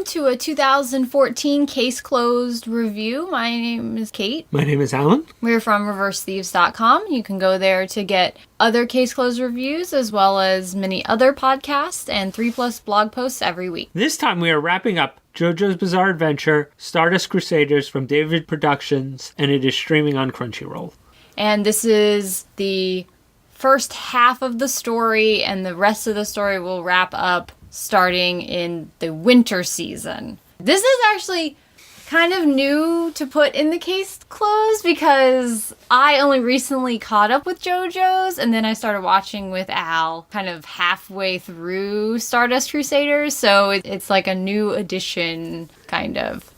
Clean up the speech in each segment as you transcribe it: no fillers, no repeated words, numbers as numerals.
to a 2014 Case Closed review. My name is Kate. My name is Alan. We're from ReverseThieves.com. You can go there to get other Case Closed reviews as well as many other podcasts and 3+ blog posts every week. This time we are wrapping up JoJo's Bizarre Adventure, Stardust Crusaders from David Productions, and it is streaming on Crunchyroll. And this is the first half of the story, and the rest of the story will wrap up starting in the winter season. This is actually kind of new to put in the Case Closed because I only recently caught up with JoJo's, and then I started watching with Al kind of halfway through Stardust Crusaders, so it's like a new edition, kind of.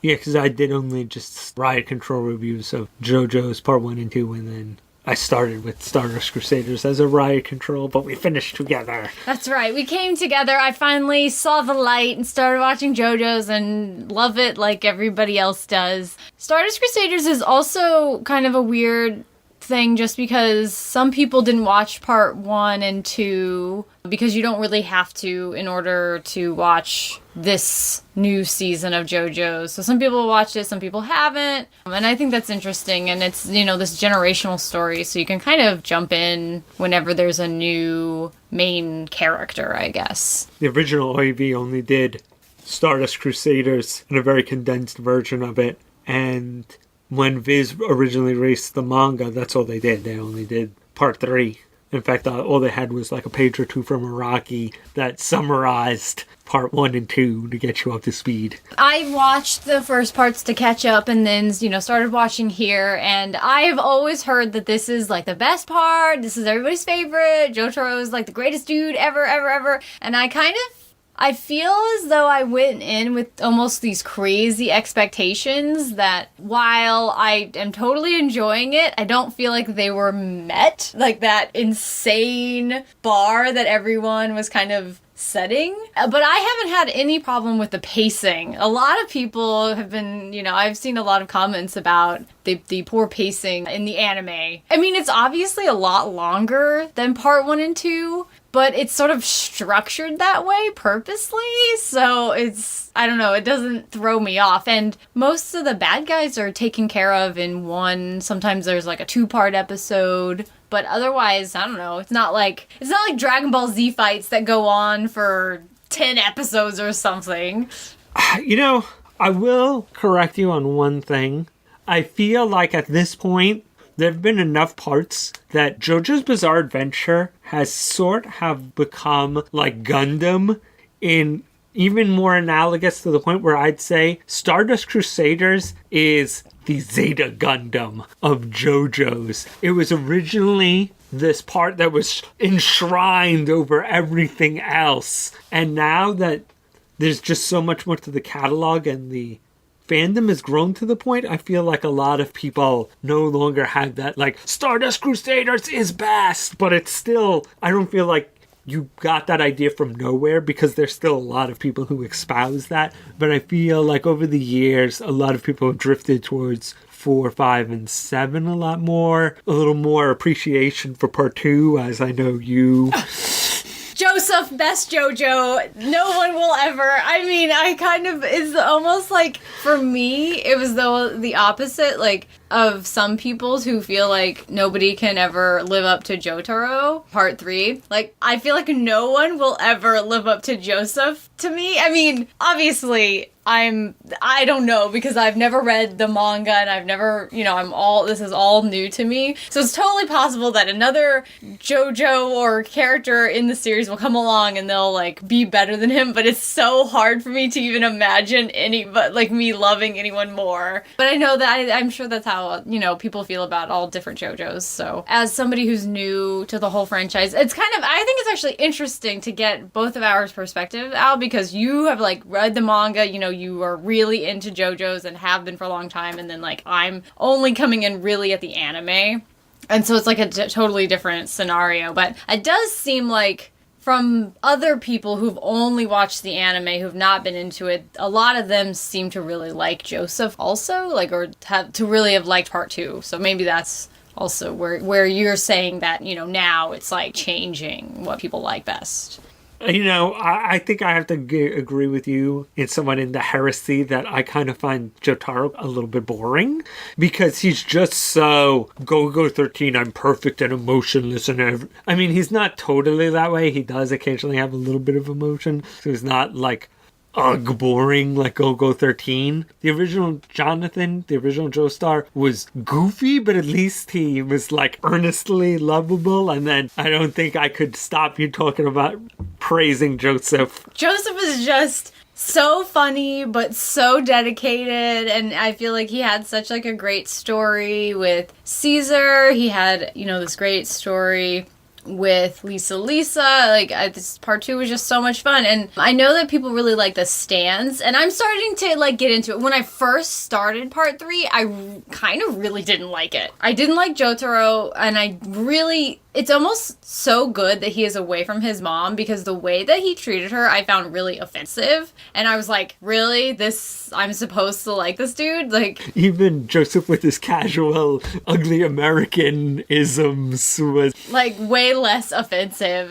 Yeah, because I did only just Riot Control reviews of JoJo's Part 1 and 2, and then I started with Stardust Crusaders as a Riot Control, but we finished together. That's right. We came together. I finally saw the light and started watching JoJo's and love it like everybody else does. Stardust Crusaders is also kind of a weird thing just because some people didn't watch Part 1 and 2 because you don't really have to in order to watch this new season of JoJo's. So some people watched it, some people haven't. And I think that's interesting. And it's, this generational story. So you can kind of jump in whenever there's a new main character, I guess. The original OAV only did Stardust Crusaders in a very condensed version of it. And when Viz originally released the manga, that's all they did. They only did Part 3. In fact, all they had was like a page or two from Araki that summarized Part 1 and 2 to get you up to speed. I watched the first parts to catch up and then, started watching here. And I've always heard that this is like the best part. This is everybody's favorite. Jotaro is like the greatest dude ever, ever, ever. And I feel as though I went in with almost these crazy expectations that while I am totally enjoying it, I don't feel like they were met. Like that insane bar that everyone was kind of setting. But I haven't had any problem with the pacing. A lot of people have been, I've seen a lot of comments about the poor pacing in the anime. I mean, it's obviously a lot longer than Part 1 and 2, but it's sort of structured that way purposely, so I don't know, it doesn't throw me off. And most of the bad guys are taken care of in one, sometimes there's like a 2-part episode, but otherwise, I don't know, it's not like Dragon Ball Z fights that go on for 10 episodes or something. I will correct you on one thing. I feel like at this point, there have been enough parts that JoJo's Bizarre Adventure has have become like Gundam in even more analogous to the point where I'd say Stardust Crusaders is the Zeta Gundam of JoJo's. It was originally this part that was enshrined over everything else. And now that there's just so much more to the catalog and the fandom has grown to the point, I feel like a lot of people no longer have that, like, Stardust Crusaders is best, but it's still, I don't feel like you got that idea from nowhere because there's still a lot of people who espouse that, but I feel like over the years, a lot of people have drifted towards 4, 5, and 7 a lot more, a little more appreciation for Part 2, as I know you... Joseph, best JoJo. No one will ever. I mean, it's almost like, for me, it was the opposite, like, of some people who feel like nobody can ever live up to Jotaro, Part 3. Like, I feel like no one will ever live up to Joseph to me. I mean, obviously, I don't know because I've never read the manga and I've never, this is all new to me. So it's totally possible that another JoJo or character in the series will come along and they'll like be better than him, but it's so hard for me to even imagine me loving anyone more. But I know that I'm sure that's how, people feel about all different JoJos. So as somebody who's new to the whole franchise, I think it's actually interesting to get both of our perspective out because you have like read the manga, you are really into JoJo's and have been for a long time, and then like I'm only coming in really at the anime, and so it's like a totally different scenario. But it does seem like from other people who've only watched the anime, who've not been into it, a lot of them seem to really like Joseph also, like, or have liked Part 2. So maybe that's also where you're saying that, now it's like changing what people like best. You know, I think I have to agree with you in somewhat in the heresy that I kind of find Jotaro a little bit boring because he's just so go 13, I'm perfect and emotionless and I mean, he's not totally that way. He does occasionally have a little bit of emotion. So he's not like boring like Go 13. The original Jonathan, the original Joestar, was goofy, but at least he was like earnestly lovable. And then I don't think I could stop you talking about praising Joseph. Joseph is just so funny, but so dedicated, and I feel like he had such like a great story with Caesar. He had, you know, this great story with Lisa. Like, this part 2 was just so much fun, and I know that people really like the stands, and I'm starting to like get into it. When I first started part 3, I kind of really didn't like it. I didn't like Jotaro, and it's almost so good that he is away from his mom, because the way that he treated her I found really offensive, and I was like, really? I'm supposed to like this dude? Like, even Joseph with his casual ugly American isms was like way less offensive.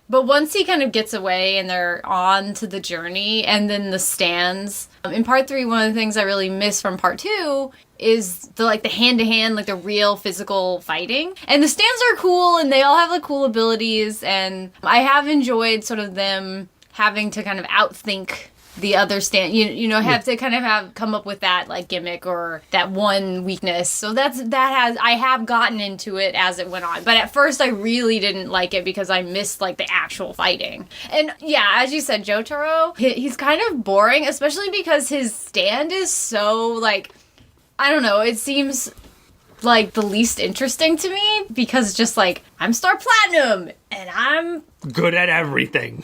But once he kind of gets away and they're on to the journey, and then the stands in part 3, one of the things I really miss from part 2 is the hand-to-hand, like the real physical fighting. And the stands are cool, and they all have like cool abilities, and I have enjoyed sort of them having to kind of outthink the other stand, have to kind of come up with that like gimmick or that one weakness. So I have gotten into it as it went on. But at first I really didn't like it because I missed like the actual fighting. And yeah, as you said, Jotaro, he's kind of boring, especially because his stand is so like, I don't know, it seems like the least interesting to me, because just like, I'm Star Platinum and I'm good at everything.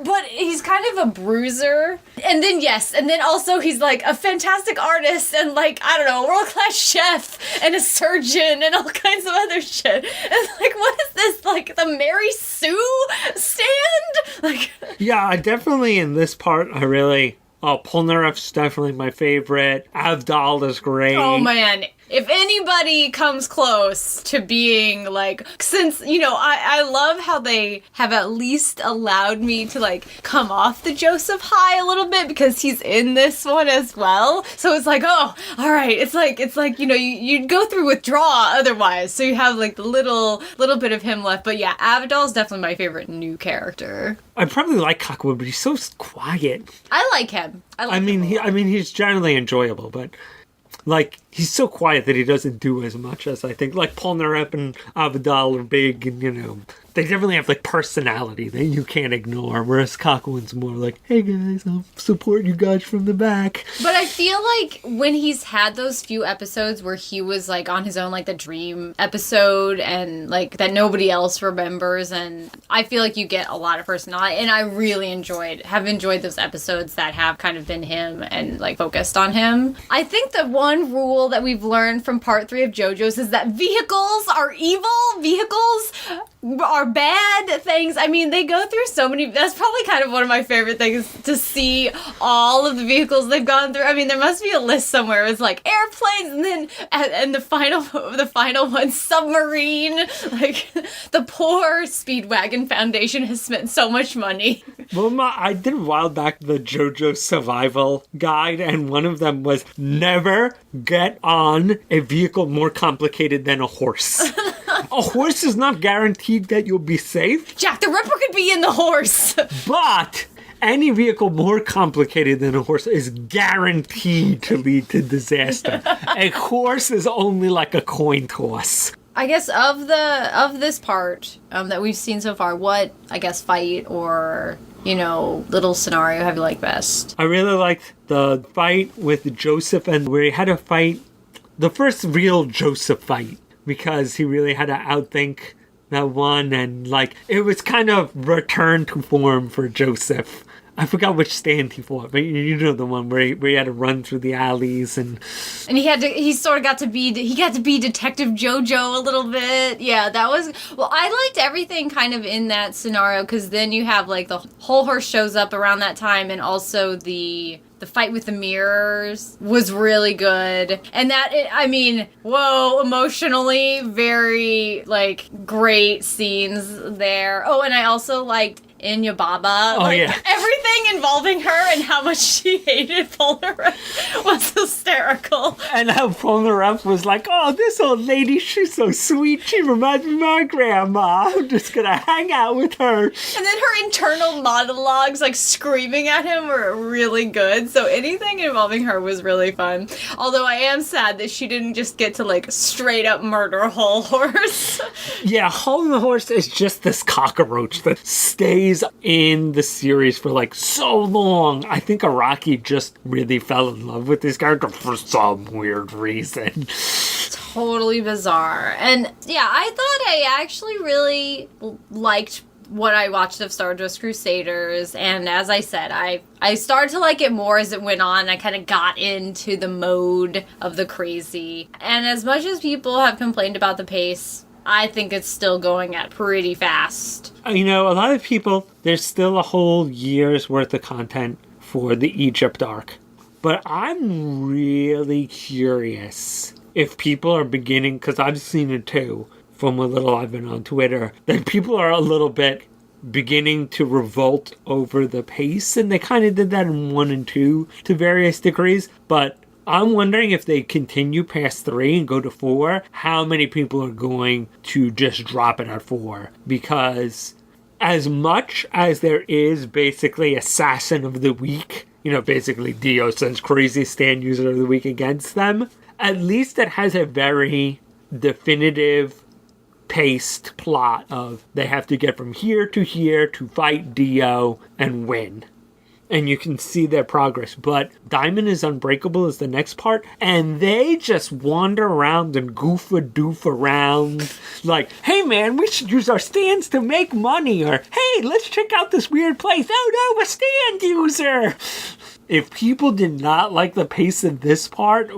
But he's kind of a bruiser. And then also he's like a fantastic artist and like, I don't know, world-class chef and a surgeon and all kinds of other shit. And like, what is this? Like the Mary Sue stand? Like, yeah, definitely in this part, Polnareff's definitely my favorite. Avdol is great. Oh man, if anybody comes close to being like, since, I love how they have at least allowed me to like come off the Joseph high a little bit, because he's in this one as well. So it's like, oh, all right. It's like, you'd go through withdrawal otherwise. So you have like the little bit of him left. But yeah, Avadol's definitely my favorite new character. I probably like Kakuya, but he's so quiet. I like him. He's generally enjoyable, but like, he's so quiet that he doesn't do as much as I think. Like, Polnareff and Avadol are big, and, they definitely have, like, personality that you can't ignore, whereas Kakuin's more like, hey, guys, I'll support you guys from the back. But I feel like when he's had those few episodes where he was, like, on his own, like, the dream episode, and, like, that nobody else remembers, and I feel like you get a lot of personality, and I really have enjoyed those episodes that have kind of been him and, like, focused on him. I think the one rule that we've learned from part 3 of JoJo's is that vehicles are evil. Vehicles are bad things. I mean, they go through so many. That's probably kind of one of my favorite things, to see all of the vehicles they've gone through. I mean, there must be a list somewhere. It's like airplanes, and then and the final one, submarine. Like, the poor Speedwagon Foundation has spent so much money. Well, I did a while back the JoJo survival guide, and one of them was never get on a vehicle more complicated than a horse. A horse is not guaranteed that you'll be safe. Jack the Ripper could be in the horse. But any vehicle more complicated than a horse is guaranteed to lead to disaster. A horse is only like a coin toss. I guess of this part that we've seen so far, what, I guess, fight or, little scenario have you liked best? I really liked the fight with Joseph, and where he had to fight the first real Joseph fight, because he really had to outthink that one, and like, it was kind of return to form for Joseph. I forgot which stand he fought, but you know the one where he had to run through the alleys, and he got to be Detective JoJo a little bit. Yeah, that was, well, I liked everything kind of in that scenario, because then you have like the whole horse shows up around that time, and also the The fight with the mirrors was really good. And emotionally, very, like, great scenes there. Oh, and I also liked Inya Baba. Oh, yeah. Everything involving her and how much she hated Polnareff was hysterical. And how Polnareff was like, oh, this old lady, she's so sweet. She reminds me of my grandma. I'm just gonna hang out with her. And then her internal monologues, like, screaming at him were really good. So anything involving her was really fun. Although I am sad that she didn't just get to, like, straight up murder Whole Horse. Yeah, Hull the Horse is just this cockroach that stays in the series for like so long. I think Araki just really fell in love with this character for some weird reason. Totally bizarre. And yeah, I thought I actually really liked what I watched of Stardust Crusaders, and as I said, I started to like it more as it went on. I kind of got into the mode of the crazy. And as much as people have complained about the pace, I think it's still going at pretty fast. You know, a lot of people, there's still a whole year's worth of content for the Egypt arc. But I'm really curious if people are beginning, because I've seen it too, from what little I've been on Twitter, that people are a little bit beginning to revolt over the pace. And they kind of did that in 1 and 2 to various degrees. But I'm wondering if they continue past 3 and go to 4, how many people are going to just drop it at 4. Because as much as there is basically Assassin of the Week, you know, basically Dio sends crazy stand user of the week against them, at least it has a very definitive paced plot of they have to get from here to fight Dio and win. And you can see their progress. But Diamond is Unbreakable is the next part. And they just wander around and goof around. Like, hey man, we should use our stands to make money. Or, hey, let's check out this weird place. Oh no, a stand user. If people did not like the pace of this part,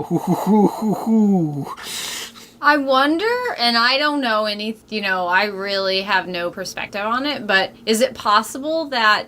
I wonder, and I don't know I really have no perspective on it, but is it possible that,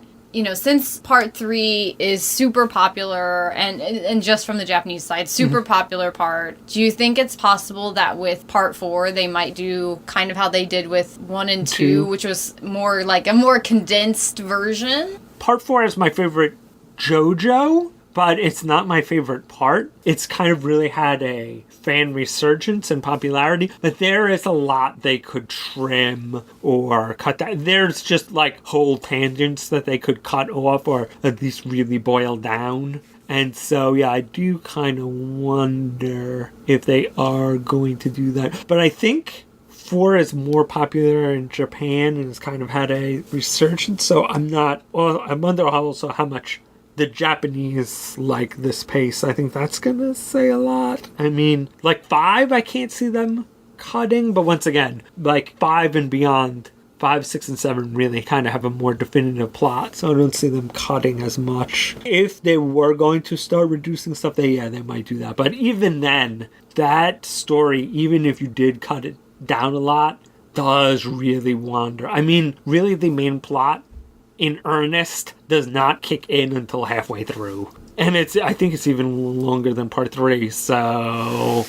since part 3 is super popular and just from the Japanese side, super popular part, do you think it's possible that with part 4 they might do kind of how they did with 1 and 2, which was more like a more condensed version? Part 4 is my favorite JoJo, but it's not my favorite part. It's kind of really had a fan resurgence and popularity, but there is a lot they could trim or cut down. There's just like whole tangents that they could cut off or at least really boil down. And so, yeah, I do kind of wonder if they are going to do that. But I think 4 is more popular in Japan and has kind of had a resurgence, so I wonder also how much the Japanese like this pace. I think that's gonna say a lot. I mean, like 5, I can't see them cutting, but once again, like 5 and beyond, 5, 6, and 7 really kind of have a more definitive plot, so I don't see them cutting as much. If they were going to start reducing stuff, they might do that. But even then, that story, even if you did cut it down a lot, does really wander. I mean, really the main plot in earnest does not kick in until halfway through. And I think it's even longer than part 3, so...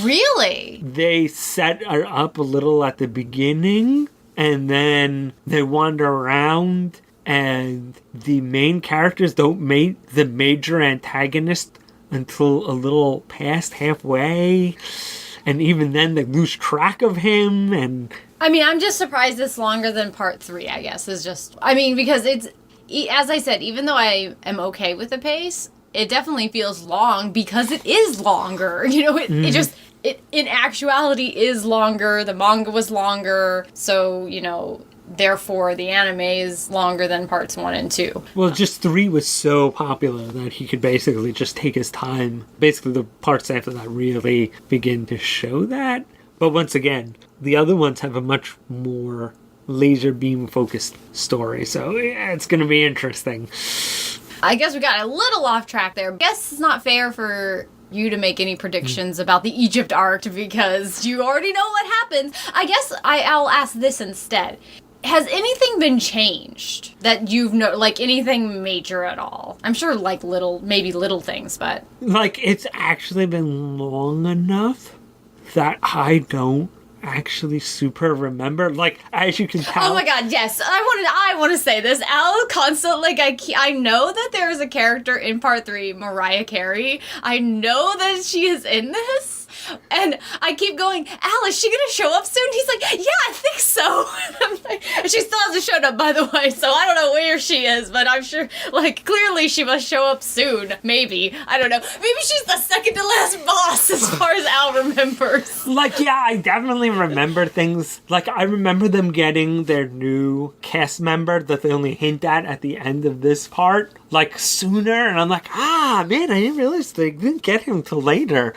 Really? They set her up a little at the beginning, and then they wander around, and the main characters don't meet the major antagonist until a little past halfway. And even then, they lose track of him, and... I mean, I'm just surprised it's longer than part 3, I guess, because it's, as I said, even though I am okay with the pace, it definitely feels long because it is longer. It in actuality is longer. The manga was longer, so, therefore the anime is longer than parts 1 and 2. Well, just 3 was so popular that he could basically just take his time. Basically, the parts after that really begin to show that. But once again, the other ones have a much more laser beam focused story. So yeah, it's going to be interesting. I guess we got a little off track there. I guess it's not fair for you to make any predictions about the Egypt arc because you already know what happens. I guess I'll ask this instead. has anything been changed that you've like anything major at all? I'm sure like maybe little things, but like it's actually been long enough that I don't actually super remember. Like, as you can tell. Oh my god, yes. I want to say this. Al constantly, like, I know that there is a character in part 3, Mariah Carey. I know that she is in this. And I keep going, Al, is she gonna show up soon? He's like, yeah, I think so. And I'm like, she still hasn't showed up, by the way, so I don't know where she is, but I'm sure, like, clearly she must show up soon. Maybe. I don't know. Maybe she's the second to last boss, as far as Al remembers. Like, yeah, I definitely remember things. Like, I remember them getting their new cast member that they only hint at the end of this part, like, sooner, and I'm like, man, I didn't realize they didn't get him till later.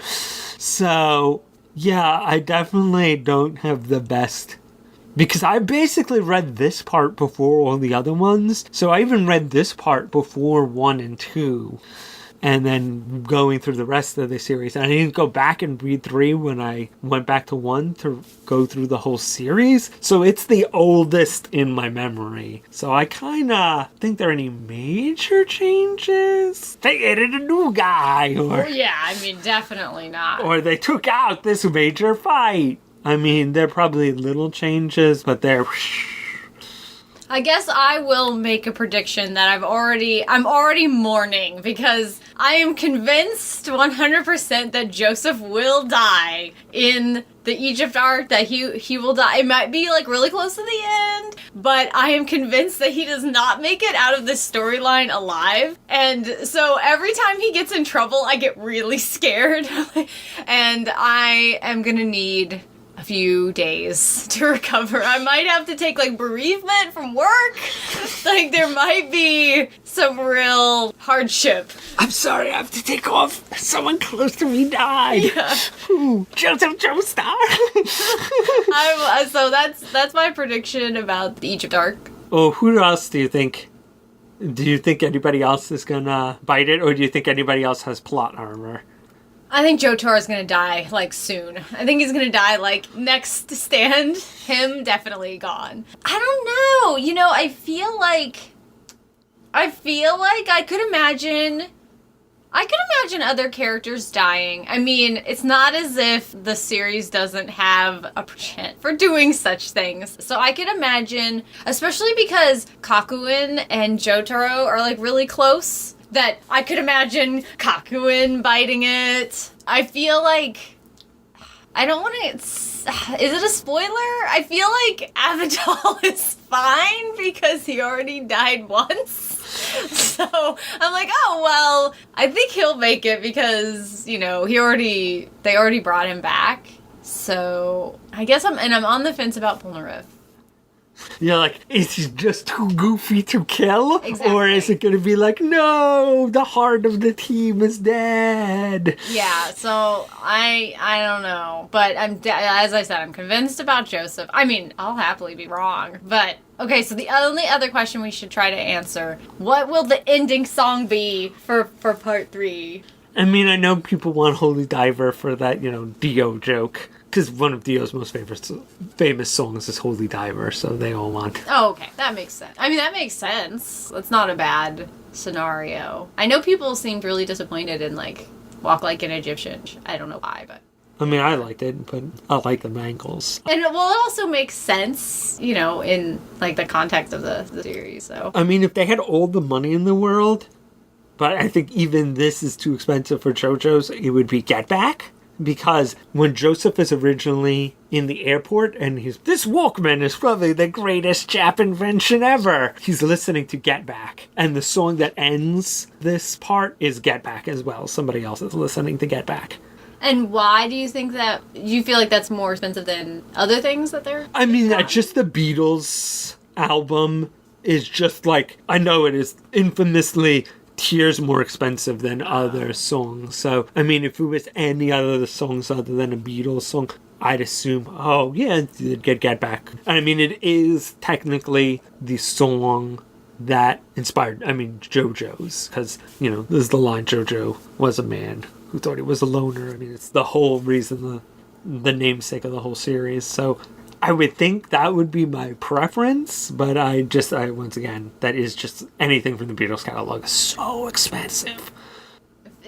So, yeah, I definitely don't have the best. Because I basically read this part before all the other ones. So I even read this part before 1 and 2. And then going through the rest of the series. And I didn't go back and read 3 when I went back to 1 to go through the whole series. So it's the oldest in my memory. So I kind of think there are any major changes. They added a new guy. Or, yeah, I mean, definitely not. Or they took out this major fight. I mean, there are probably little changes, but they're... I guess I will make a prediction that I'm already mourning because I am convinced 100% that Joseph will die in the Egypt arc, that he will die. It might be like really close to the end, but I am convinced that he does not make it out of this storyline alive. And so every time he gets in trouble, I get really scared. And I am gonna need a few days to recover. I might have to take like bereavement from work. Like there might be some real hardship. I'm sorry, I have to take off. Someone close to me died. Yeah. Ooh, Joseph Joestar. So that's my prediction about the Egypt arc. Oh, who else do you think? Do you think anybody else is gonna bite it, or do you think anybody else has plot armor? I think Jotaro is gonna die, like, soon. I think he's gonna die, like, next stand. Him, definitely gone. I don't know. You know, I feel like I could imagine other characters dying. I mean, it's not as if the series doesn't have a penchant for doing such things. So I could imagine, especially because Kakuin and Jotaro are, like, really close, that I could imagine Kakuin biting it. I feel like... I don't want to... Is it a spoiler? I feel like Avidal is fine because he already died once. So I'm like, oh, well, I think he'll make it because, you know, they already brought him back. So I guess I'm on the fence about Polnareff. You're like, is he just too goofy to kill? Exactly. Or is it going to be like, no, the heart of the team is dead? Yeah, so I don't know. But as I said, I'm convinced about Joseph. I mean, I'll happily be wrong. But, okay, so the only other question we should try to answer, what will the ending song be for part 3? I mean, I know people want Holy Diver for that, Dio joke. Because one of Dio's most famous songs is Holy Diver, so they all want. Oh, okay. That makes sense. I mean, that makes sense. That's not a bad scenario. I know people seemed really disappointed in, like, Walk Like an Egyptian. I don't know why, but... I mean, I liked it, but I like the Mangles. And, well, it also makes sense, in, like, the context of the series, so... I mean, if they had all the money in the world, but I think even this is too expensive for JoJo's, it would be Get Back. Because when Joseph is originally in the airport and this Walkman is probably the greatest Jap invention ever. He's listening to Get Back. And the song that ends this part is Get Back as well. Somebody else is listening to Get Back. And why do you think that? You feel like that's more expensive than other things that they're... I mean, just the Beatles album is just like... I know it is infamously... Tears more expensive than other songs. So, I mean, if it was any other songs other than a Beatles song, I'd assume, oh, yeah, it'd Get Back. I mean, it is technically the song that inspired, JoJo's. Because, there's the line, JoJo was a man who thought he was a loner. I mean, it's the whole reason, the namesake of the whole series. So, I would think that would be my preference, but I once again, that is just anything from the Beatles catalog is so expensive.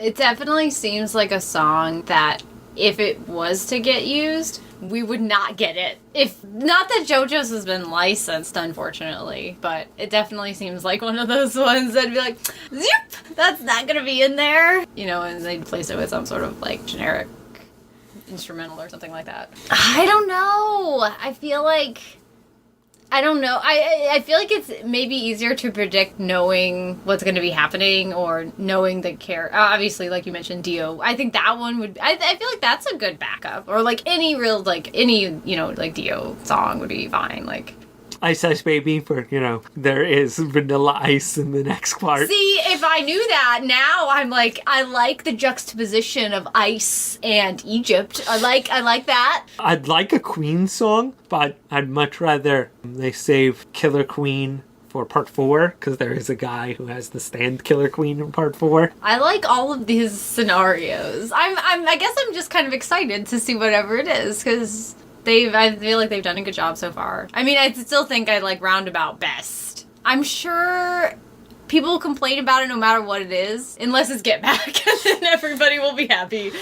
It definitely seems like a song that if it was to get used, we would not get it. If not that JoJo's has been licensed, unfortunately, but it definitely seems like one of those ones that'd be like, zip, that's not gonna be in there. You know, and they'd place it with some sort of like generic instrumental or something like that. I don't know. I feel like I feel like it's maybe easier to predict knowing what's going to be happening or knowing the character. Obviously, like you mentioned, Dio. I think that one would. I feel like that's a good backup. Or like any real like Dio song would be fine. Like Ice Ice Baby for, there is Vanilla Ice in the next part. See, if I knew that, now I'm like, I like the juxtaposition of ice and Egypt. I like that. I'd like a Queen song, but I'd much rather they save Killer Queen for part 4, because there is a guy who has the stand Killer Queen in part 4. I like all of these scenarios. I guess I'm just kind of excited to see whatever it is, because I feel like they've done a good job so far. I mean, I still think I like Roundabout best. I'm sure people complain about it no matter what it is, unless it's Get Back, and then everybody will be happy.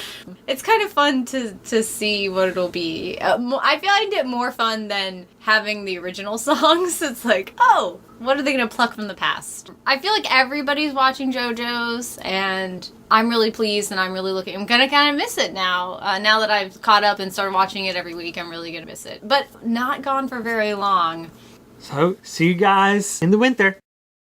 It's kind of fun to see what it'll be. I find it more fun than having the original songs. It's like, oh, what are they going to pluck from the past? I feel like everybody's watching JoJo's, and I'm really pleased, and I'm going to kind of miss it now. Now that I've caught up and started watching it every week, I'm really going to miss it. But not gone for very long. So, see you guys in the winter.